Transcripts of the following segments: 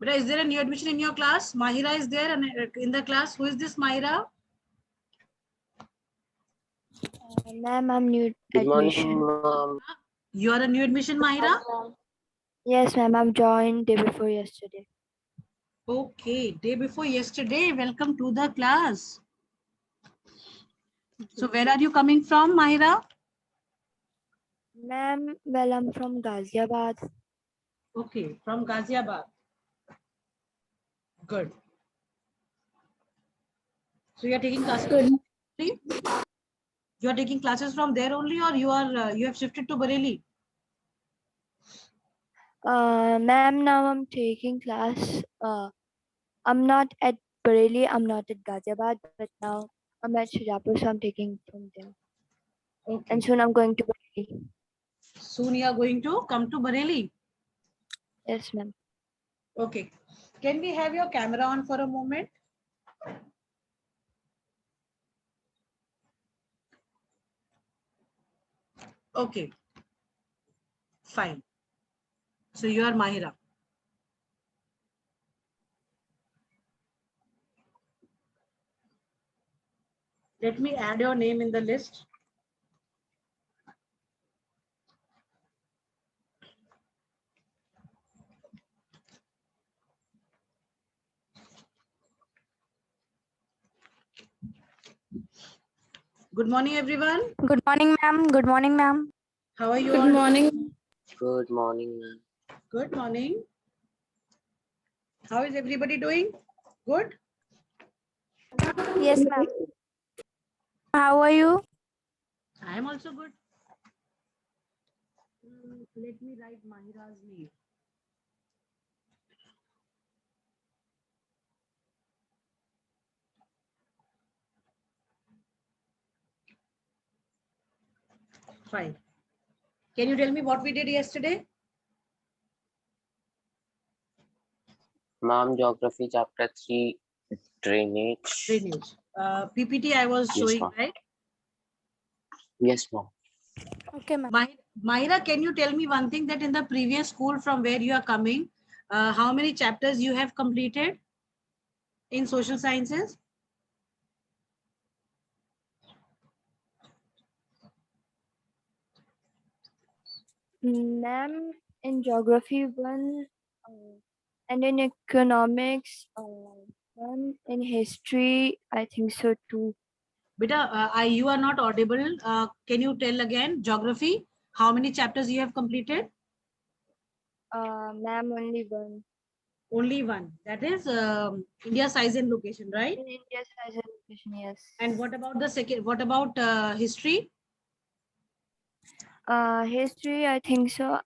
Beta, is there a new admission in your class? Mahira is there in the class. Who is this Mahira? Ma'am, I'm new Good morning, admission. ma'am. You are a new admission, Mahira? Yes, ma'am, I'm joined day before yesterday. Okay, day before yesterday. Welcome to the class. So where are you coming from, Mahira? Ma'am, well, I'm from Ghaziabad. Okay, from Ghaziabad. Good. So you are taking classes. Good. You are taking classes from there only, or you have shifted to Bareilly? Ma'am, now I'm taking class. I'm not at Bareilly, I'm not at Ghaziabad, but now I'm at Shajapur, so I'm taking from there. Okay. And soon I'm going to Bareilly. Soon you are going to come to Bareilly. Yes, ma'am. Okay. Can we have your camera on for a moment? Okay. Fine. So you are Mahira. Let me add your name in the list. Good morning, everyone. Good morning, ma'am. Good morning, ma'am. How are you all? morning. Good morning, ma'am. Good morning. How is everybody doing? Good? Yes, ma'am. How are you? I am also good. Let me write Mahira's name. Fine. Can you tell me what we did yesterday? Ma'am, Geography Chapter 3, Drainage. Drainage. PPT I was Yes, showing, ma'am. right? Yes, ma'am. Okay, ma'am. Mahira, can you tell me one thing, that in the previous school from where you are coming, how many chapters you have completed in social sciences? Ma'am, in geography one, and in economics one, in history I think so too. Beta, you are not audible. Can you tell again? Geography, how many chapters you have completed? Ma'am, only one. Only one. That is India size and location, right? In India size and location, yes. And what about the second? What about history? History I think so.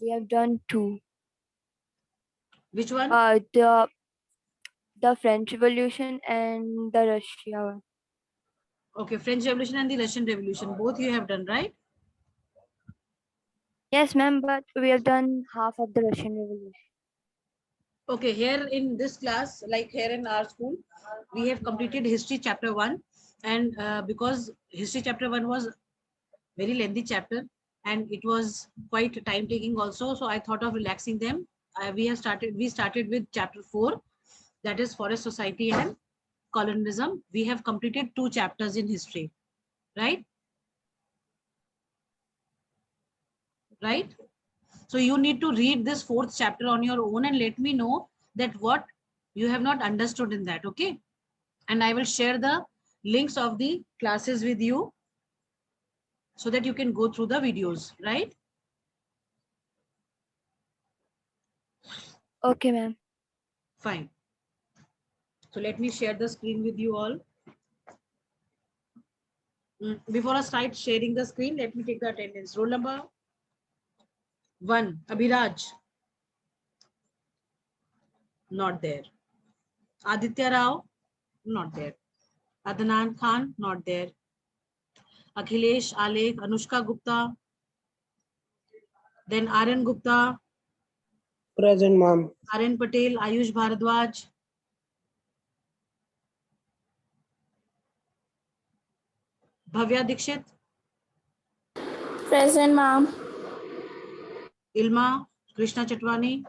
We have done two. Which one? The French Revolution and the Russia one. Okay, French Revolution and the Russian Revolution. Both you have done, right? Yes, ma'am, but we have done half of the Russian Revolution. Okay, here in this class, like here in our school, we have completed history chapter 1, and because history chapter 1 was very lengthy chapter and it was quite time taking also, so I thought of relaxing them. We started with chapter 4, that is forest society and colonialism. We have completed 2 chapters in history, right? Right? So you need to read this 4th chapter on your own and let me know that what you have not understood in that, okay? And I will share the links of the classes with you so that you can go through the videos, right? Okay, ma'am. Fine. So let me share the screen with you all. Before I start sharing the screen, let me take the attendance. Roll number 1, Abhiraj. Not there. Aditya Rao, not there. Adnan Khan, not there. Akhilesh, Alek, Anushka Gupta. Then Aryan Gupta. Present, ma'am. Aryan Patel, Ayush Bharadwaj. Bhavya Dikshit. Present, ma'am. Ilma, Krishna Chatwani.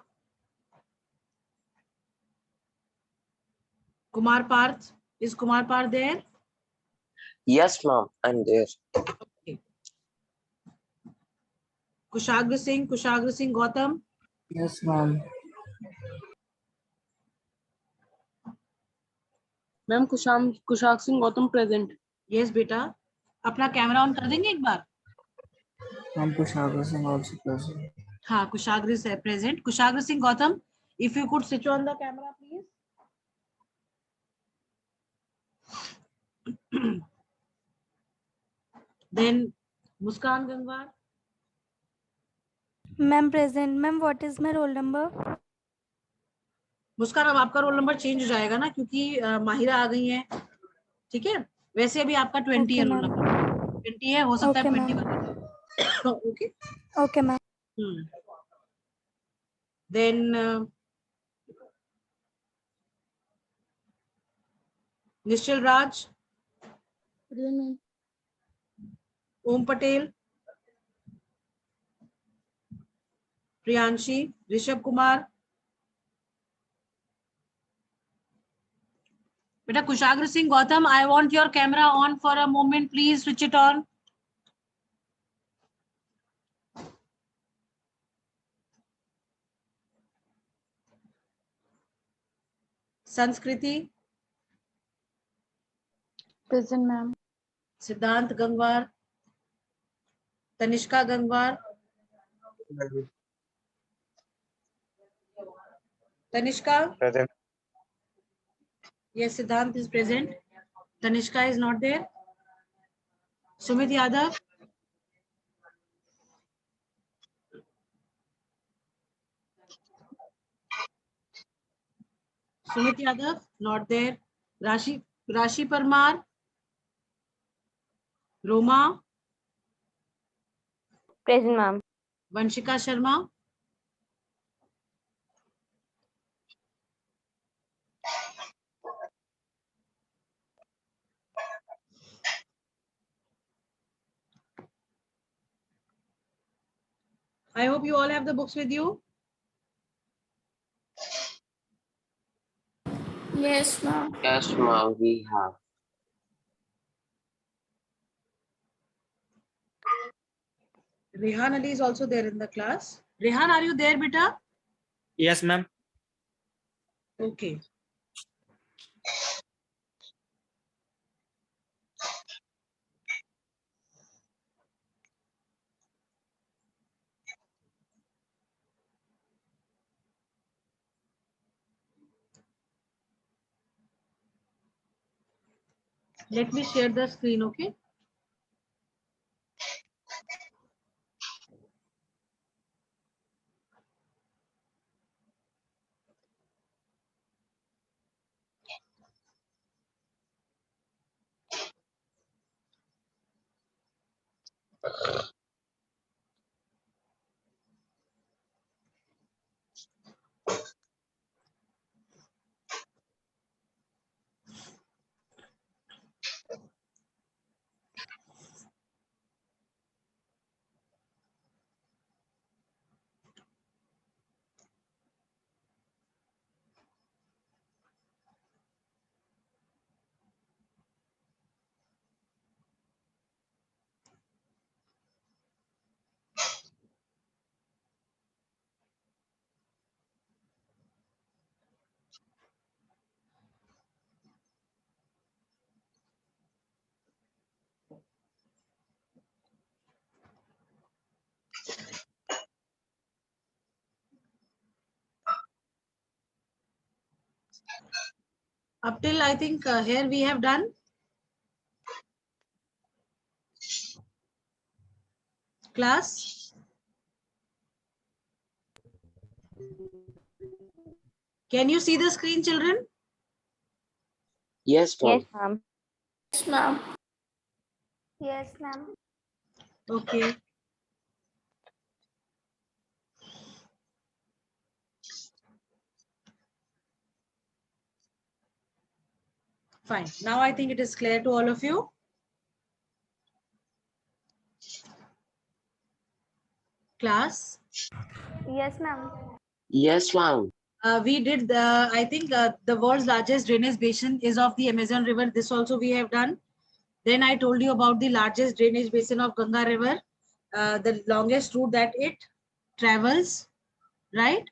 Kumar Parth. Is Kumar Parth there? Yes, ma'am. I'm there. Okay. Kushagra Singh Gautam. Yes, ma'am. Ma'am Kushagra Singh Gautam present. Yes, बेटा। अपना camera on कर देंगे एक बार। Ma'am, Kushagra Singh also present. हाँ, कुशाग्र is present. Kushagra Singh Gautam, if you could switch on the camera, please. Then Muskan Gangwar. Ma'am present. Ma'am what is my roll number? Muskan, अब आपका roll number change हो जाएगा ना, क्योंकि माहिरा आ गई है। ठीक है, वैसे अभी आपका 20 है ओके रोल मैम। नंबर। 20 है, हो सकता है ओके 21 मैम। हो जाए। Okay. Okay ma'am. Then Nishchal Raj, Om Patel, Priyanshi, Rishabh Kumar. बेटा Kushagra Singh Gautam, I want your camera on for a moment, please switch it on. Sanskriti, present ma'am. Siddhant Gangwar, Tanishka Gangwar, Tanishka. Present. Yes, Siddhant is present. Tanishka is not there. Sumit Yadav. Sumit Yadav, not there. Rashi Parmar. Roma. Present, ma'am. Vanshika Sharma. I hope you all have the books with you. Yes, ma'am. Yes, ma'am. We have. Rehan Ali is also there in the class. Rehan, are you there, beta? Yes, ma'am. Okay. Let me share the screen, okay? Up till I think here we have done. Class. Can you see the screen, children? Yes, ma'am. Yes, ma'am. Yes, ma'am. Yes, ma'am. Okay. Fine. Now I think it is clear to all of you. Class. Yes, ma'am. Yes, ma'am. we did the, I think the world's largest drainage basin is of the Amazon River. This also we have done. Then I told you about the largest drainage basin of Ganga River, the longest route that it travels, right?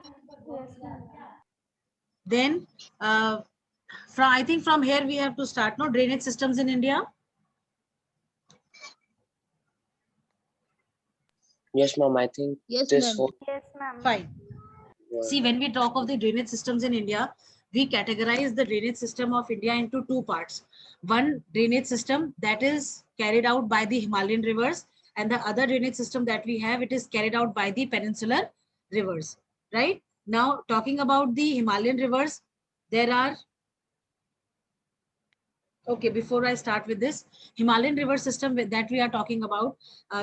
Yes, ma'am. Then from, I think from here we have to start, no, drainage systems in India. Yes, ma'am. I think Yes, this ma'am. whole Yes, ma'am. Fine. See, when we talk of the drainage systems in India, we categorize the drainage system of India into two parts. One drainage system that is carried out by the Himalayan rivers, and the other drainage system that we have, it is carried out by the peninsular rivers, right? Now, talking about the Himalayan rivers, there are, okay, before I start with this, Himalayan river system that we are talking about,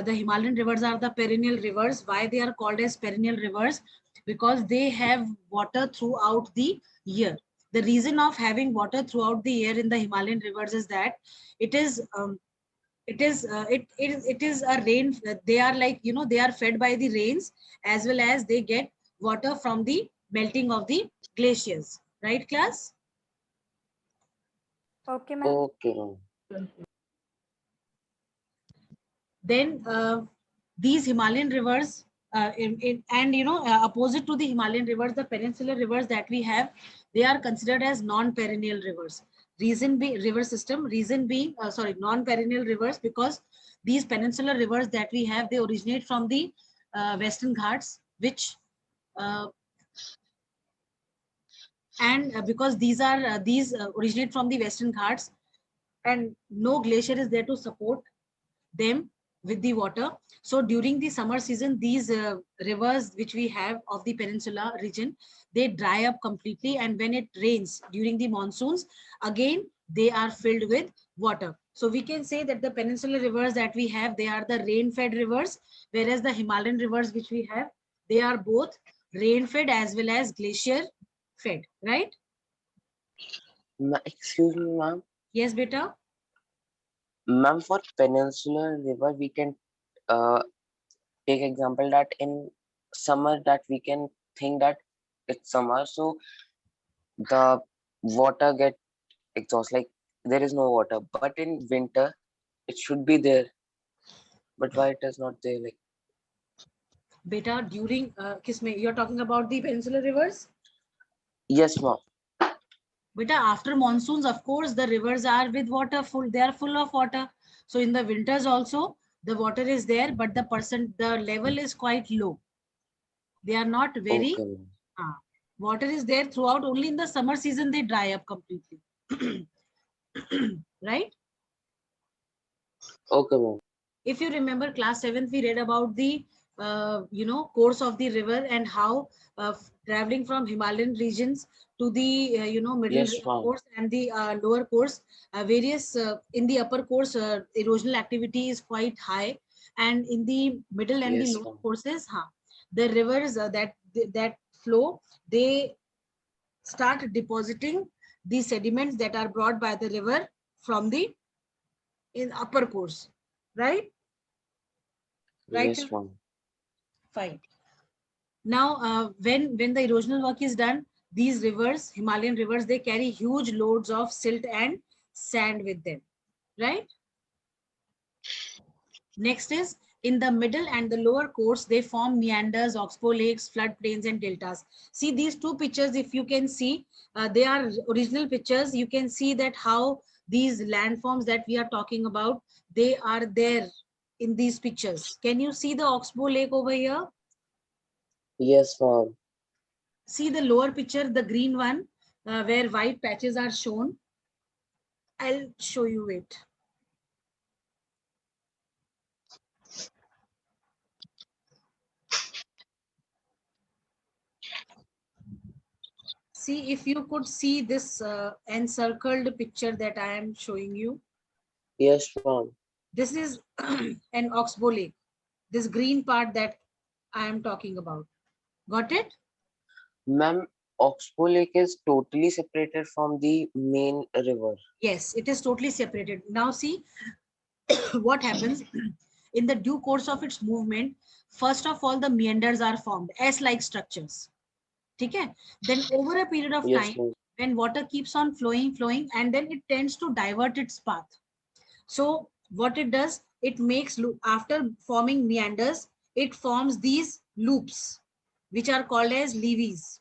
the Himalayan rivers are the perennial rivers. Why they are called as perennial rivers? Because they have water throughout the year. The reason of having water throughout the year in the Himalayan rivers is that it is it is a rain. They are like, you know, they are fed by the rains, as well as they get water from the melting of the glaciers, right, class? Okay, ma'am. okay, ma'am. Then these Himalayan rivers, and you know, opposite to the Himalayan rivers, the peninsular rivers that we have, they are considered as non-perennial rivers. Reason being, river system, reason being, sorry, non-perennial rivers, because these peninsular rivers that we have, they originate from the Western Ghats, which and because these are originate from the Western Ghats, and no glacier is there to support them with the water. So during the summer season, these rivers which we have of the peninsula region, they dry up completely, and when it rains during the monsoons, again they are filled with water. So we can say that the peninsular rivers that we have, they are the rain fed rivers, whereas the Himalayan rivers which we have, they are both rain fed as well as glacier fed, right? Excuse me, ma'am. Yes, beta. Ma'am, for peninsular river, we can take example that in summer that we can think that it's summer, so the water get exhaust, like there is no water. But in winter, it should be there. But why it is not there? Like, Beta, during Kisme, you're talking about the peninsular rivers? yes, ma'am. Beta, after monsoons, of course, the rivers are with water full. They are full of water. So in the winters also, the water is there, but the level is quite low. They are not very, Okay, ma'am. water is there throughout. Only in the summer season, they dry up completely. Right? Okay, ma'am. If you remember class 7th, we read about the you know, course of the river, and how traveling from Himalayan regions to the you know, middle Yes, ma'am. course and the lower course, various in the upper course, erosional activity is quite high, and in the middle and the Yes, lower ma'am. courses, the rivers that flow, they start depositing the sediments that are brought by the river from the in upper course, right? Right. Yes, ma'am. Fine. Now, when the erosional work is done, these rivers, Himalayan rivers, they carry huge loads of silt and sand with them, right? Next is in the middle and the lower course, they form meanders, oxbow lakes, floodplains, and deltas. See these two pictures, if you can see, they are original pictures. You can see that how these landforms that we are talking about, they are there in these pictures. Can you see the oxbow lake over here? Yes, ma'am. See the lower picture, the green one, where white patches are shown. I'll show you it. See if you could see this encircled picture that I am showing you. Yes, ma'am. This is an oxbow lake. This green part that I am talking about. Got it? Ma'am, Oxbow Lake is totally separated from the main river. Yes, it is totally separated. Now see what happens in the due course of its movement. First of all, the meanders are formed, S-like structures. ठीक है. Then over a period of Yes, time, ma'am. when water keeps on flowing, and then it tends to divert its path. So what it does, it makes, after forming meanders, it forms these loops, which are called as levees.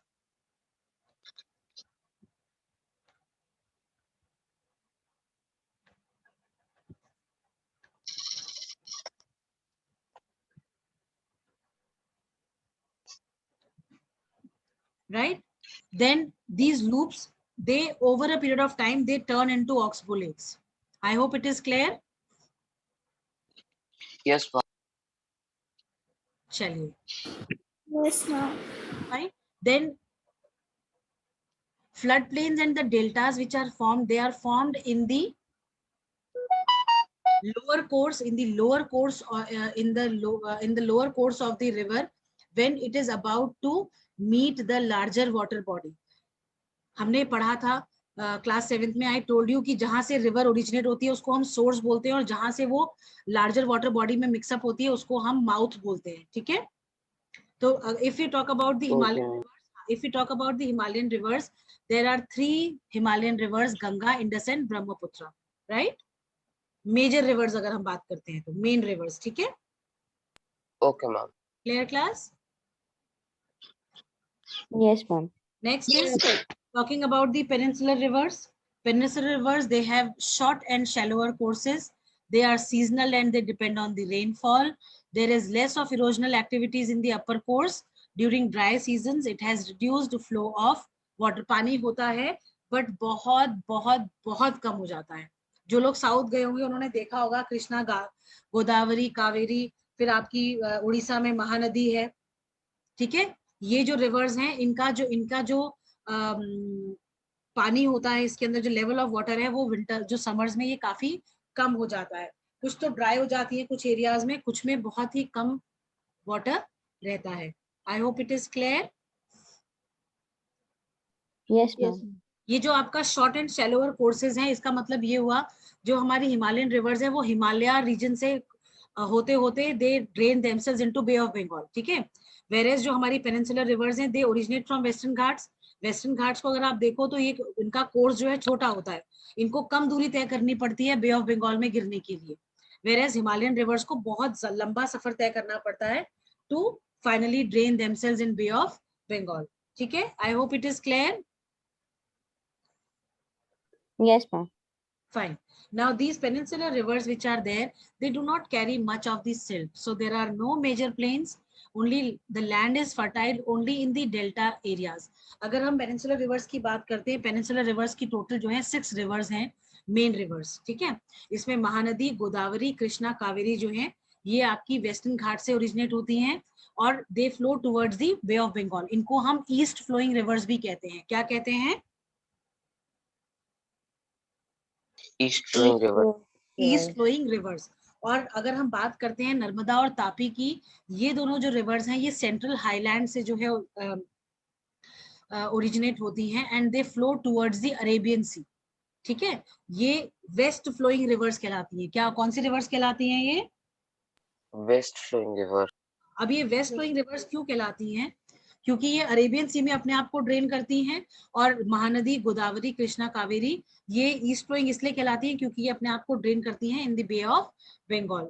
Right? Then these loops, they over a period of time, they turn into oxbow lakes. I hope it is clear. Yes, ma'am. Chaliye. Yes, ma'am. Right? Then floodplains and the deltas which are formed, they are formed in the lower course, in the lower course, or in the lower course of the river, when it is about to meet the larger water body. हमने पढ़ा था class 7th में, I told you कि जहां से river originate होती है उसको हम सोर्स बोलते हैं, और जहां से वो लार्जर वाटर बॉडी में मिक्सअप होती है उसको हम माउथ बोलते हैं. ठीक है. तो if you talk about the Himalayan Okay. if you talk about the Himalayan rivers, there are 3 Himalayan rivers, Ganga, Indus and Brahmaputra. Right? Major rivers अगर हम बात करते हैं तो main rivers. ठीक है. Okay, ma'am. Clear class? Yes, ma'am. Next is talking about the peninsular rivers. Peninsular rivers, they have short and shallower courses. They are seasonal and they depend on the rainfall. There is less of erosional activities in the upper course. During dry seasons, it has reduced flow of water. पानी होता है, but बहुत बहुत बहुत कम हो जाता है. जो लोग साउथ गए होंगे उन्होंने देखा होगा कृष्णा, गोदावरी, कावेरी, फिर आपकी उड़ीसा में महानदी है. ठीक है. ये जो रिवर्स हैं, इनका जो पानी होता है, इसके अंदर जो लेवल ऑफ वाटर है वो विंटर, जो समर्स में ये काफी कम हो जाता है. कुछ तो ड्राई हो जाती है कुछ एरियाज में, कुछ में बहुत ही कम वाटर रहता है. I hope it is clear. Yes, ma'am. ये जो आपका शॉर्ट एंड शैलोअर कोर्सेज हैं, इसका मतलब ये हुआ जो हमारी हिमालयन रिवर्स है वो हिमालय रीजन से होते होते they drain themselves into Bay of Bengal. ठीक है. वेरेज जो हमारी पेनिनसुलर रिवर्स हैं, they originate from Western Ghats. Western Ghats को अगर आप देखो तो ये इनका कोर्स जो है छोटा होता है, इनको कम दूरी तय करनी पड़ती है बे ऑफ बंगाल में गिरने के लिए. वेरेज हिमालयन रिवर्स को बहुत लंबा सफर तय करना पड़ता है to finally drain themselves in bay of Bengal. ठीक है. I hope it is clear. Yes, ma'am. Fine. Now these peninsular rivers which are there, they do not carry much of the silt. So there are no major plains. Only the land is fertile only in the delta areas. अगर हम peninsular rivers की बात करते हैं, peninsular rivers की total जो है 6 rivers हैं, main rivers. ठीक है. इसमें महानदी, गोदावरी, कृष्णा, कावेरी जो है ये आपकी वेस्टर्न घाट से ओरिजिनेट होती हैं और they flow towards the Bay of Bengal. इनको हम ईस्ट फ्लोइंग रिवर्स भी कहते हैं. क्या कहते हैं? East flowing river. East flowing rivers. और अगर हम बात करते हैं नर्मदा और तापी की, ये दोनों जो रिवर्स हैं ये सेंट्रल हाईलैंड से जो है ओरिजिनेट होती हैं and they flow towards the Arabian Sea. ठीक है. ये वेस्ट फ्लोइंग रिवर्स कहलाती हैं. क्या, कौन सी रिवर्स कहलाती हैं ये? West flowing river. अब ये वेस्ट फ्लोइंग रिवर्स क्यों कहलाती हैं? क्योंकि ये अरेबियन सी में अपने आप को ड्रेन करती हैं, और महानदी, गोदावरी, कृष्णा, कावेरी ये ईस्ट फ्लोइंग इसलिए कहलाती हैं क्योंकि ये अपने आप को ड्रेन करती हैं in the bay of Bengal.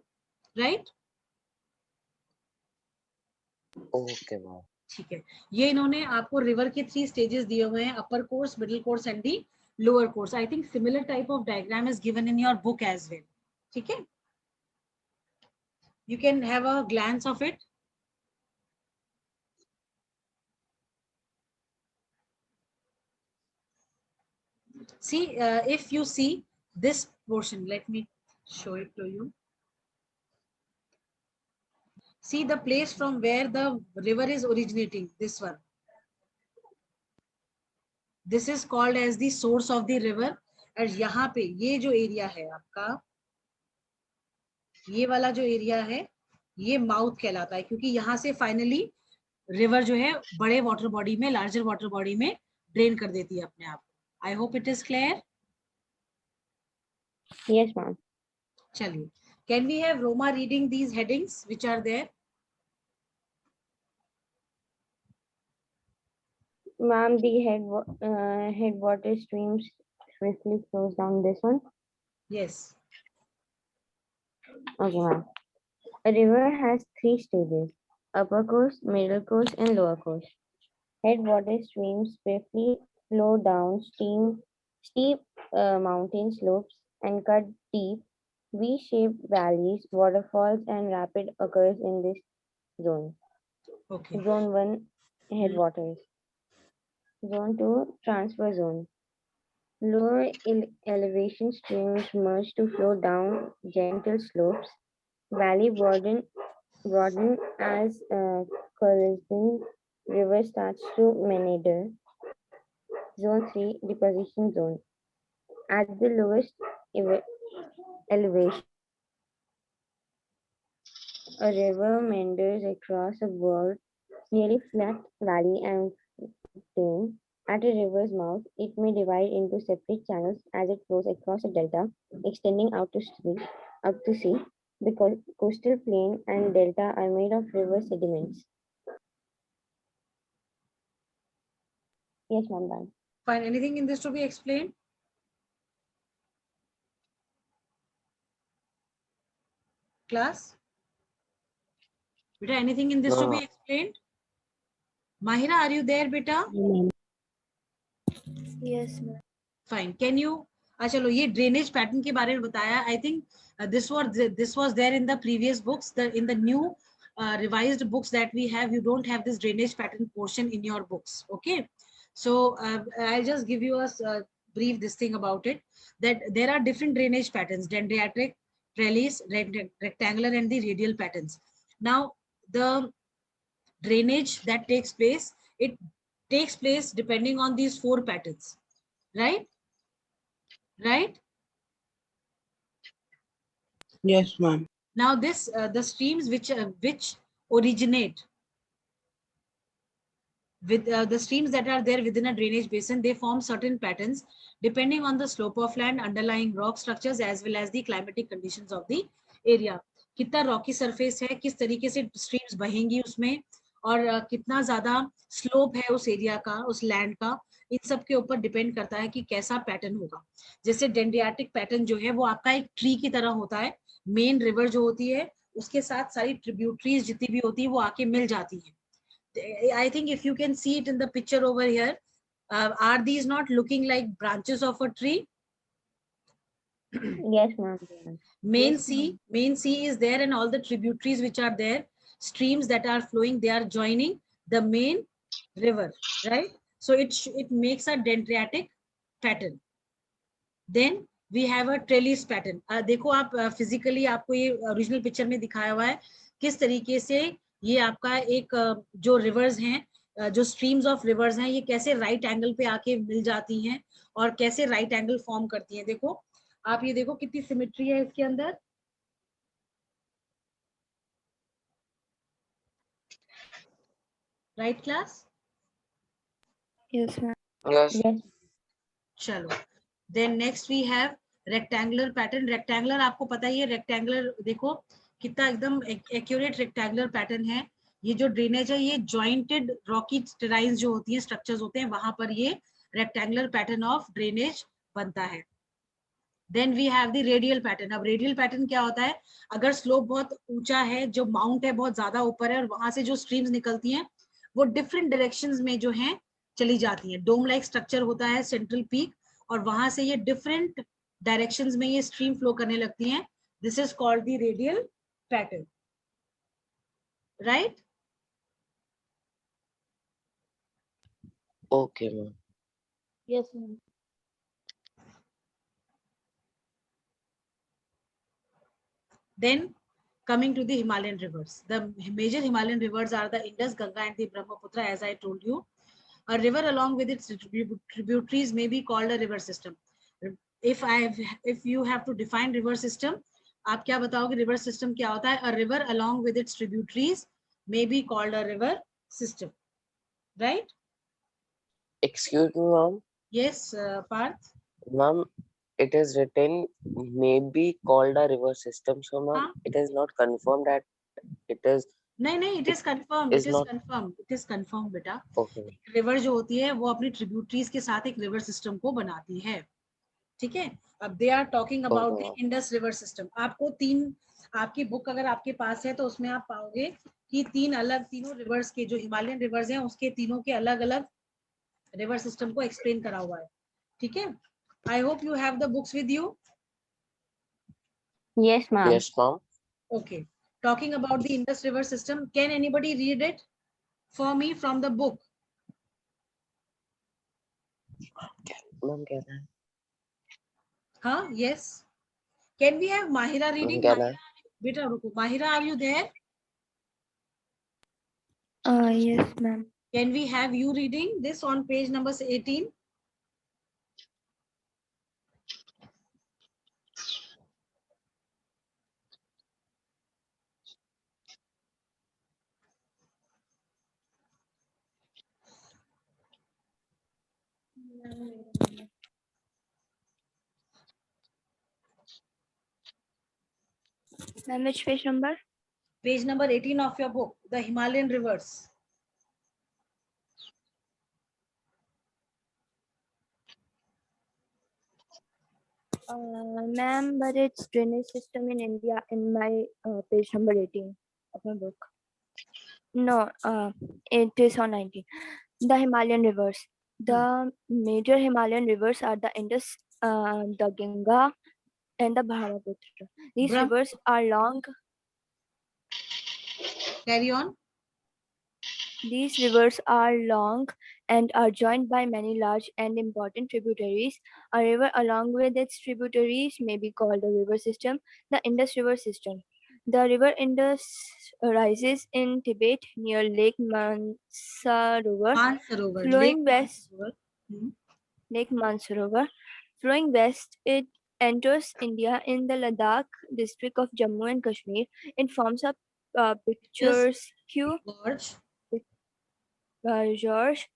Right. Okay, ma'am. ठीक है. ये इन्होंने आपको रिवर के 3 स्टेजेस दिए हुए हैं, upper course, middle course and the lower course. I think similar type of diagram is given in your book as well. ठीक है. You can have a glance of it. See, if you see this portion, let me show it to you. See the place from where the river is originating, this one. This is called as the source of the river. और यहाँ पे ये जो area है आपका, ये वाला जो एरिया है ये माउथ कहलाता है, क्योंकि यहाँ से फाइनली रिवर जो है बड़े वाटर बॉडी में, लार्जर वाटर बॉडी में ड्रेन कर देती है अपने आप. आई hope it is clear. Yes, ma'am. चलिए. Can we have Roma reading these headings which are there? Ma'am, the headwater streams swiftly flows down this one. Yes. Okay, ma'am. A river has three stages: upper course, middle course, and lower course. Headwater streams swiftly flow down steep mountain slopes and cut deep V-shaped valleys. Waterfalls and rapid occurs in this zone. Okay. Zone 1, Hmm. headwaters. Zone 2, transfer zone. Lower elevation streams merge to flow down gentle slopes. Valley broaden as Corazon River starts to meander. Zone 3, deposition zone. At the lowest elevation, a river meanders across a broad, nearly flat valley and plain. At a river's mouth, it may divide into separate channels as it flows across a delta, extending out to sea. The coastal plain and delta are made of river sediments. Yes, ma'am. Done. Fine. Anything in this to be explained? Class? Beta, anything in this to No, be explained? Mahira, are you there, beta? Yes, ma'am. Fine. Can you? चलो ये drainage pattern के बारे में बताया. I think this was there in the previous books. In the new revised books that we have, you don't have this drainage pattern portion in your books. Okay. So I'll just give you a brief this thing about it. That there are different drainage patterns: dendritic, trellis, rectangular, and the radial patterns. Now the drainage that takes place, it takes place depending on these four patterns, right? Right. Yes, ma'am. Now this the streams which originate with the streams that are there within a drainage basin, they form certain patterns depending on the slope of land, underlying rock structures, as well as the climatic conditions of the area. कितना Rocky surface है, किस तरीके से streams बहेंगी उसमें, और कितना ज्यादा slope है उस एरिया का, उस लैंड का, इन सब के ऊपर डिपेंड करता है कि कैसा पैटर्न होगा. जैसे डेंड्रियाटिक पैटर्न जो है वो आपका एक ट्री की तरह होता है. मेन रिवर जो होती है उसके साथ सारी ट्रिब्यूटरीज जितनी भी होती है वो आके मिल जाती है. I think if you can see it in the picture over here, are these not looking like branches of a tree? Yes, ma'am. Main Yes, sea is there, and all the tributaries which are there, streams that are flowing, they are joining the main river, right? So it makes a dendritic pattern. Then we have a trellis pattern. देखो आप physically आपको ये original picture में दिखाया हुआ है किस तरीके से ये आपका एक जो rivers हैं, जो streams of rivers हैं, ये कैसे right angle पे आके मिल जाती हैं और कैसे right angle form करती हैं. देखो आप ये देखो कितनी सिमेट्री है इसके अंदर. Right class? Yes, ma'am. yes, yes. चलो then next we have rectangular pattern. Rectangular आपको पता ही है, रेक्टेंगुलर देखो कितना एकदम एक्यूरेट रेक्टेंगुलर पैटर्न है. ये जो ड्रेनेज है ये जॉइंटेड रॉकी टेराइन्स जो होती है, स्ट्रक्चर्स होते हैं, वहां पर ये रेक्टेंगुलर पैटर्न ऑफ ड्रेनेज बनता है. Then we have the radial pattern. अब रेडियल पैटर्न क्या होता है, अगर स्लोप बहुत ऊंचा है, जो माउंट है बहुत ज्यादा ऊपर है, और वहां से जो स्ट्रीम्स निकलती हैं वो डिफरेंट डायरेक्शंस में जो है चली जाती हैं. डोम लाइक स्ट्रक्चर होता है सेंट्रल पीक, और वहां से ये डिफरेंट डायरेक्शंस में ये स्ट्रीम फ्लो करने लगती हैं. This is called the radial pattern, right? okay, ma'am. Yes, ma'am. Then coming to the Himalayan rivers, the major Himalayan rivers are the Indus, Ganga, and the Brahmaputra, as I told you. A river along with its tributaries may be called a river system. If you have to define river system, आप क्या बताओगे river system क्या होता है? A river along with its tributaries may be called a river system, right? Excuse me, ma'am. Yes, Parth. Ma'am, it is written may be called a river system. So, ma'am, Huh? it is not confirmed that it is नहीं, it is confirmed. is It is not confirmed. It is confirmed, बेटा. okay. River जो होती है वो अपनी tributaries के साथ एक रिवर सिस्टम को बनाती है. ठीक है. अब they are talking about the Okay. Indus river system. आपको आपकी बुक अगर आपके पास है तो उसमें आप पाओगे कि तीनों रिवर्स के जो हिमालयन रिवर्स हैं उसके तीनों के अलग अलग रिवर सिस्टम को एक्सप्लेन करा हुआ है. ठीक है. I hope you have the books with you. Yes, ma'am. Yes, ma'am. Okay. Talking about the Indus River system, can anybody read it for me from the book? Ma'am, क्या है? Huh? Yes. Can we have Mahira reading? क्या है? Beta, रुको. Mahira, are you there? Yes, ma'am. Can we have you reading this on page number 18? Ma'am, which page number? Page number 18 of your book, the Himalayan rivers. Ma'am, but it's drainage system in India in my page number 18 of my book. No, it is on 19. The Himalayan rivers. The major Himalayan rivers are the Indus, the Ganga, and the Brahmaputra. These Brahm- rivers are long. Carry on. These rivers are long and are joined by many large and important tributaries. A river along with its tributaries may be called a river system, the Indus River system. The river Indus rises in Tibet near Lake Mansarovar, Mansarovar. flowing west. Mansarovar. Hmm. Lake Mansarovar. Flowing west, it enters India in the Ladakh district of Jammu and Kashmir. It forms a picturesque Gorge. George.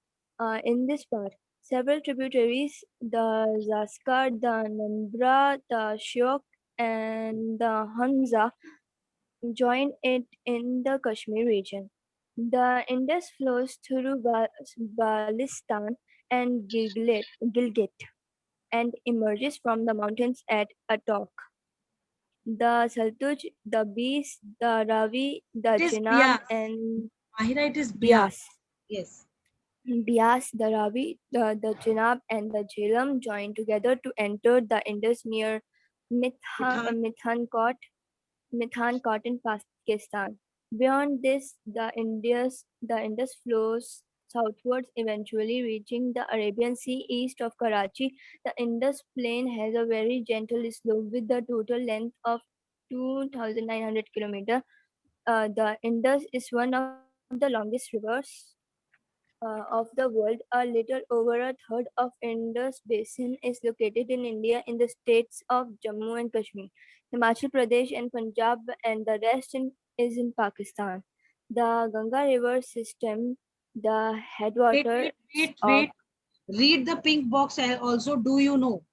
In this part, several tributaries, the Zaskar, the Nambra, the Shyok, and the Hanza, join it in the Kashmir region. The Indus flows through Balistan and Gilgit and emerges from the mountains at Attock. The Saltuj, the Beas, the Ravi, the It is Chenab, Bias. and Mahira, it is Bias. Bias. Yes. Bias, the Ravi, the Chenab, and the Jhelum join together to enter the Indus near Mithankot in Pakistan. Beyond this, the Indus flows southwards, eventually reaching the Arabian Sea east of Karachi. The Indus plain has a very gentle slope with a total length of 2,900 kilometers. The Indus is one of the longest rivers of the world. A little over a third of Indus basin is located in India in the states of Jammu and Kashmir, Himachal Pradesh and Punjab, and the rest is in Pakistan. The Ganga River system, the headwater of, Read the pink box also. Do you know?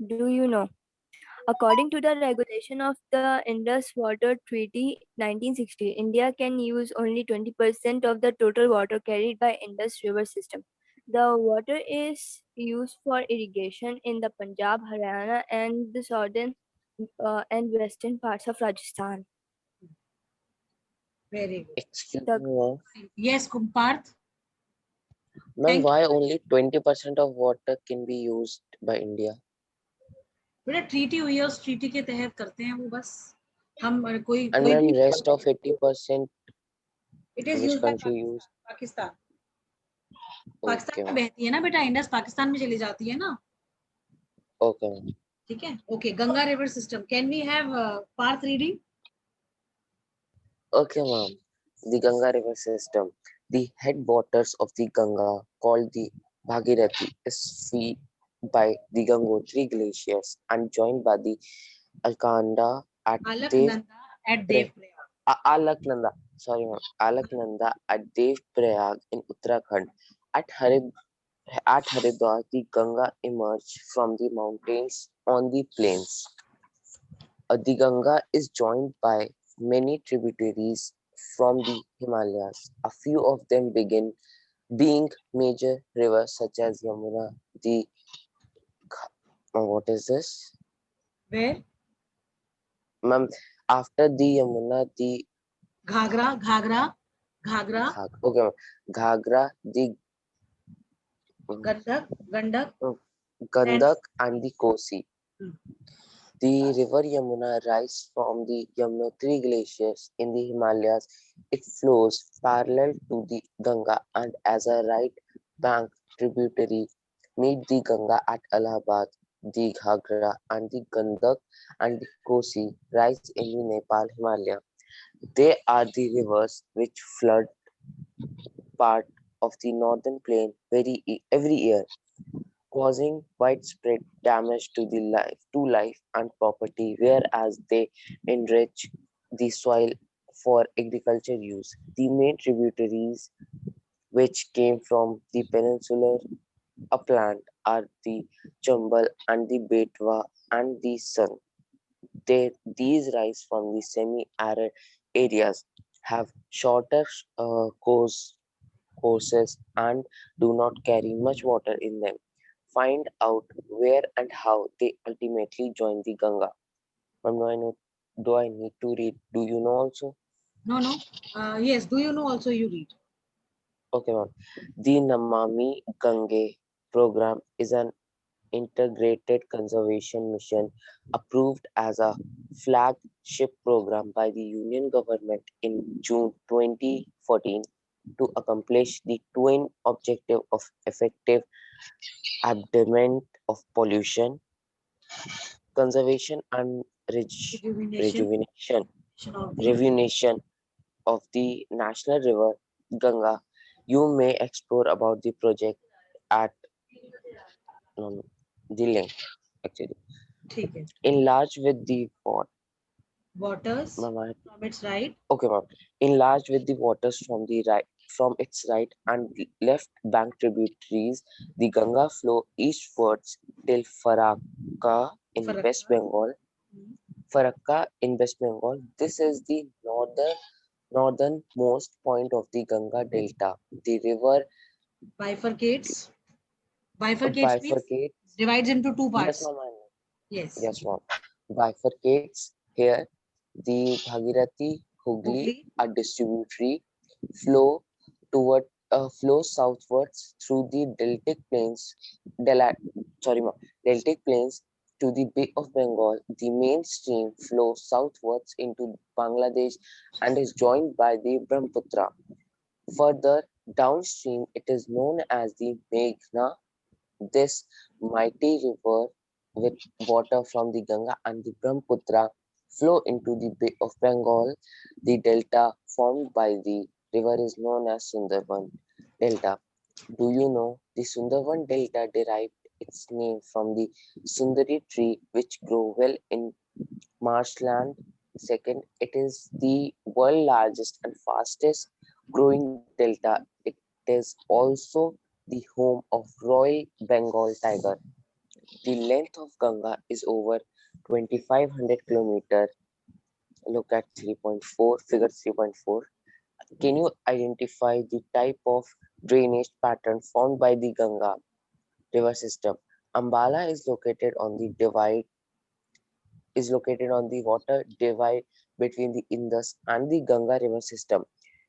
do you know? According to the regulation of the Indus Water Treaty 1960, India can use only 20% of the total water carried by Indus River system. The water is used for irrigation in the Punjab, Haryana, and the southern and western parts of Rajasthan. Very good. Excuse The- me, ma'am. Yes, Kumparth. Ma'am, Thank why only 20% of water can be used by India? बेटा treaty हुई है, उस treaty के तहत करते हैं वो बस. हम कोई And कोई ma'am, भी rest of 80%, it is which used by country use? Pakistan. Okay, Pakistan में ma'am. बहती है ना बेटा, इंडस पाकिस्तान में चली जाती है ना. Okay, ma'am. ठीक है. Okay. Ganga river system. Can we have Parth reading? Okay, ma'am. The Ganga River system. The headwaters of the Ganga, called the Bhagirathi, is fed by the Gangotri glaciers and joined by the Alaknanda at Alaknanda at Devprayag. Alaknanda. Sorry, ma'am. Alaknanda at Devprayag in Uttarakhand. At Haridwar, the Ganga emerged from the mountains on the plains. The Ganga is joined by many tributaries from the Himalayas. A few of them begin being major rivers such as Yamuna, the what is this? Where? Ma'am, after the Yamuna, the Ghagra, Ghagra, Ghagra, okay, ma'am. Ghagra, the Gandak, Gandak, and Gandak, and the Kosi. Hmm. The river Yamuna rises from the Yamunotri glaciers in the Himalayas. It flows parallel to the Ganga and as a right bank tributary meet the Ganga at Allahabad. The Ghagra and the Gandak and the Kosi rise in the Nepal Himalaya. They are the rivers which flood part of the northern plain every year, causing widespread damage to life and property, whereas they enrich the soil for agriculture use. The main tributaries which came from the peninsular upland are the Chambal and the Betwa and the Sun. These rise from the semi-arid areas, have shorter courses and do not carry much water in them. Find out where and how they ultimately join the Ganga. Ma'am, do I need to read? Do you know also? no, no. Yes, do you know also you read? Okay, ma'am. The Namami Gange program is an integrated conservation mission approved as a flagship program by the Union government in June 2014 to accomplish the twin objective of effective abatement of pollution, conservation, and Rejuvenation rejuvenation, of the rejuvenation of the national river Ganga. You may explore about the project at the link actually. ठीक है. Enlarge with the what? Waters Mama, from its right. okay, ma'am. Enlarge with the waters from its right and left bank tributaries. The Ganga flow eastwards till Farakka in West Farakka. Bengal. Hmm. Farakka in West Bengal. This is the northernmost point of the Ganga Delta. The river Bifurcates. Bifurcates means bifurcates. divides into two Yes, parts. ma'am. I know. Yes. Yes, ma'am. Bifurcates here. The Bhagirathi Hooghly, Hooghly. a distributary, flow flows southwards through the Deltic plains to the Bay of Bengal. The main stream flows southwards into Bangladesh and is joined by the Brahmaputra. Further downstream, it is known as the Meghna. This mighty river with water from the Ganga and the Brahmaputra flow into the Bay of Bengal. The delta formed by the river is known as Sundarban Delta. Do you know the Sundarban Delta derived its name from the Sundari tree which grow well in marshland? Second, it is the world largest and fastest growing delta. It is also the home of Royal Bengal tiger. The length of Ganga is over 2500 kilometer. Look at 3.4, figure 3.4. Can you identify the type of drainage pattern formed by the Ganga river system? Ambala is located on the water divide between the Indus and the Ganga river system.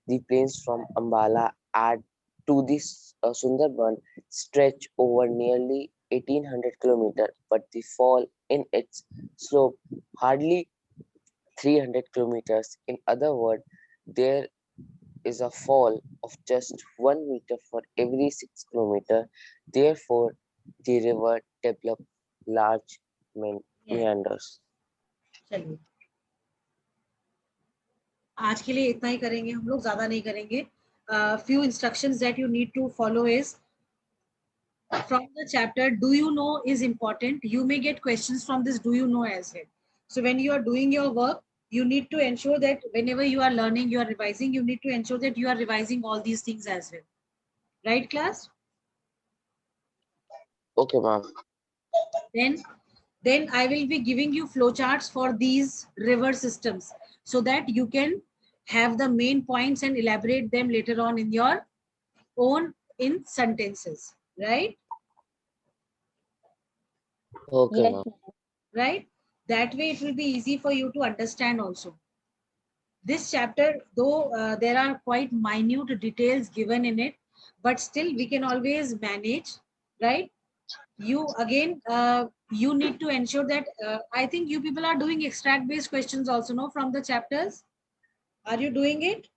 The plains from Ambala add to this Sundarban stretch over nearly 1800 kilometers, but the fall in its slope hardly 300 kilometers. In other words, there is a fall of just 1 meter for every 6 kilometers. Therefore, the river developed large Yeah. meanders. चलिए आज के लिए इतना ही करेंगे हम लोग ज्यादा नहीं करेंगे few instructions that you need to follow is from the chapter do you know is important. You may get questions from this do you know as well. So when you are doing your work you need to ensure that whenever you are learning you are revising you need to ensure that you are revising all these things as well, right class? Okay, ma'am. Then I will be giving you flowcharts for these river systems so that you can have the main points and elaborate them later on in your own in sentences, right? Okay, Yes, ma'am. Right? That way it will be easy for you to understand also. This chapter, though there are quite minute details given in it, but still we can always manage, right? You again, you need to ensure that, I think you people are doing extract based questions also, no, from the chapters. Are you doing it?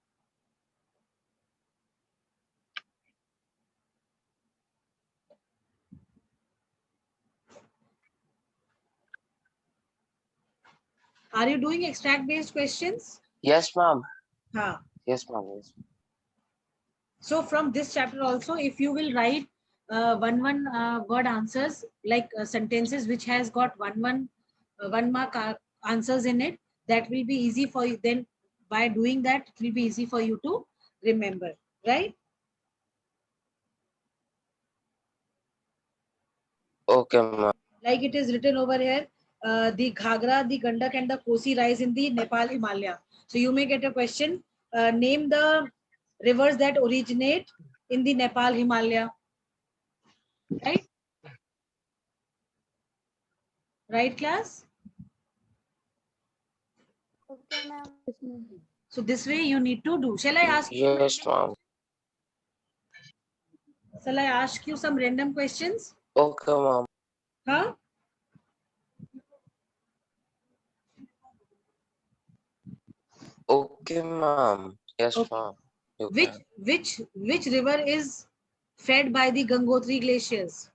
Are you doing extract based questions? Yes, ma'am. Huh. Yes, ma'am. Yes. So from this chapter also, if you will write one word answers, like sentences which has got one mark answers in it, that will be easy for you. Then by doing that, it will be easy for you to remember, right? Okay, ma'am. Like it is written over here, the Ghagra, the Gandak and the Kosi rise in the Nepal Himalaya. So you may get a question, name the rivers that originate in the Nepal Himalaya, right? Right, class? Okay, ma'am. So this way you need to do. Shall I ask you some Yes, random, ma'am. shall I ask you some random questions? Okay, ma'am. Huh? Okay, ma'am. Yes, Okay. ma'am. You Which can. which river is fed by the Gangotri glaciers?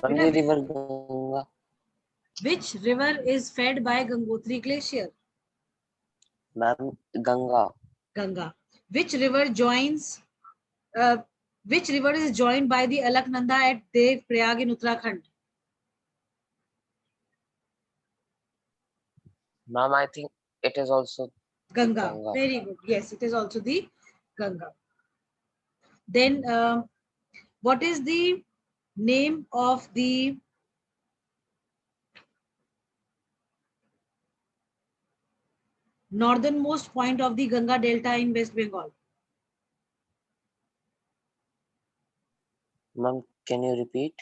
Ma'am, Beta, the river Ganga. which river is fed by Gangotri glacier? Ma'am, Ganga. Ganga. Which river joins? Uh, which river is joined by the Alaknanda at Dev Prayag in Uttarakhand? Ma'am, I think it is also the Ganga. Ganga. Very good. Yes, it is also the Ganga. Then, what is the name of the northernmost point of the Ganga Delta in West Bengal? Ma'am, can you repeat?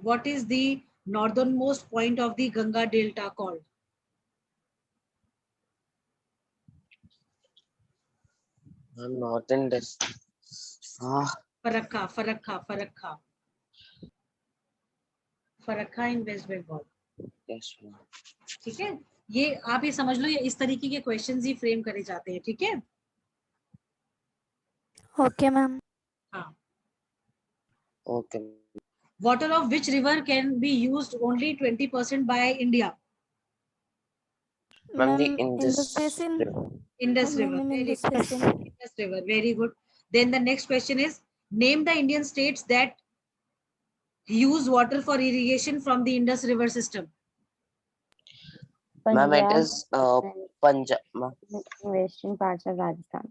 What is the northernmost point of the Ganga Delta called? Ma'am, northern this. Ah, Farakka, Farakka, Farakka. Farakka in West Bengal. yes, ma'am. ठीक है, ये आप ये समझ लो, ये इस तरीके के क्वेश्चंस ही फ्रेम करे जाते हैं, ठीक है? Okay, ma'am. हाँ. Okay. Water of which river can be used only 20% by India? Ma'am, the Ma'am, Indus. Indus Basin. Indus Ma'am, River. in Very Indus good. Basin. Indus River. Very good. Then the next question is, name the Indian states that use water for irrigation from the Indus River system. Ma'am, it Punjab is Punjab. Ma'am, and western parts of Rajasthan.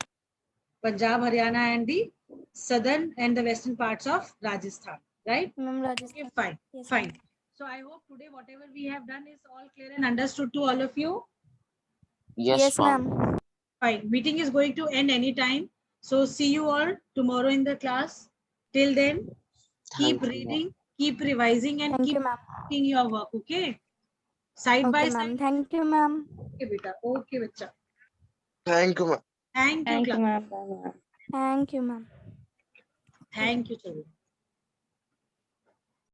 Punjab, Haryana, and the southern and the western parts of Rajasthan. Right? Ma'am, Okay, Rajasthan. fine. Yes, Fine. ma'am. So I hope today whatever we have done is all clear and understood to all of you. yes, Yes, ma'am. ma'am. Fine. Meeting is going to end anytime. So see you all tomorrow in the class. Till then, keep Thank you, ma'am. reading, keep revising, and Thank keep you, ma'am. doing your work. Okay. Side by Okay, side. ma'am. Thank you, ma'am. Okay, beta. Okay, bacha. Thank you, ma'am. Thank you, Thank you, class. ma'am. Thank you, ma'am. Thank you, children.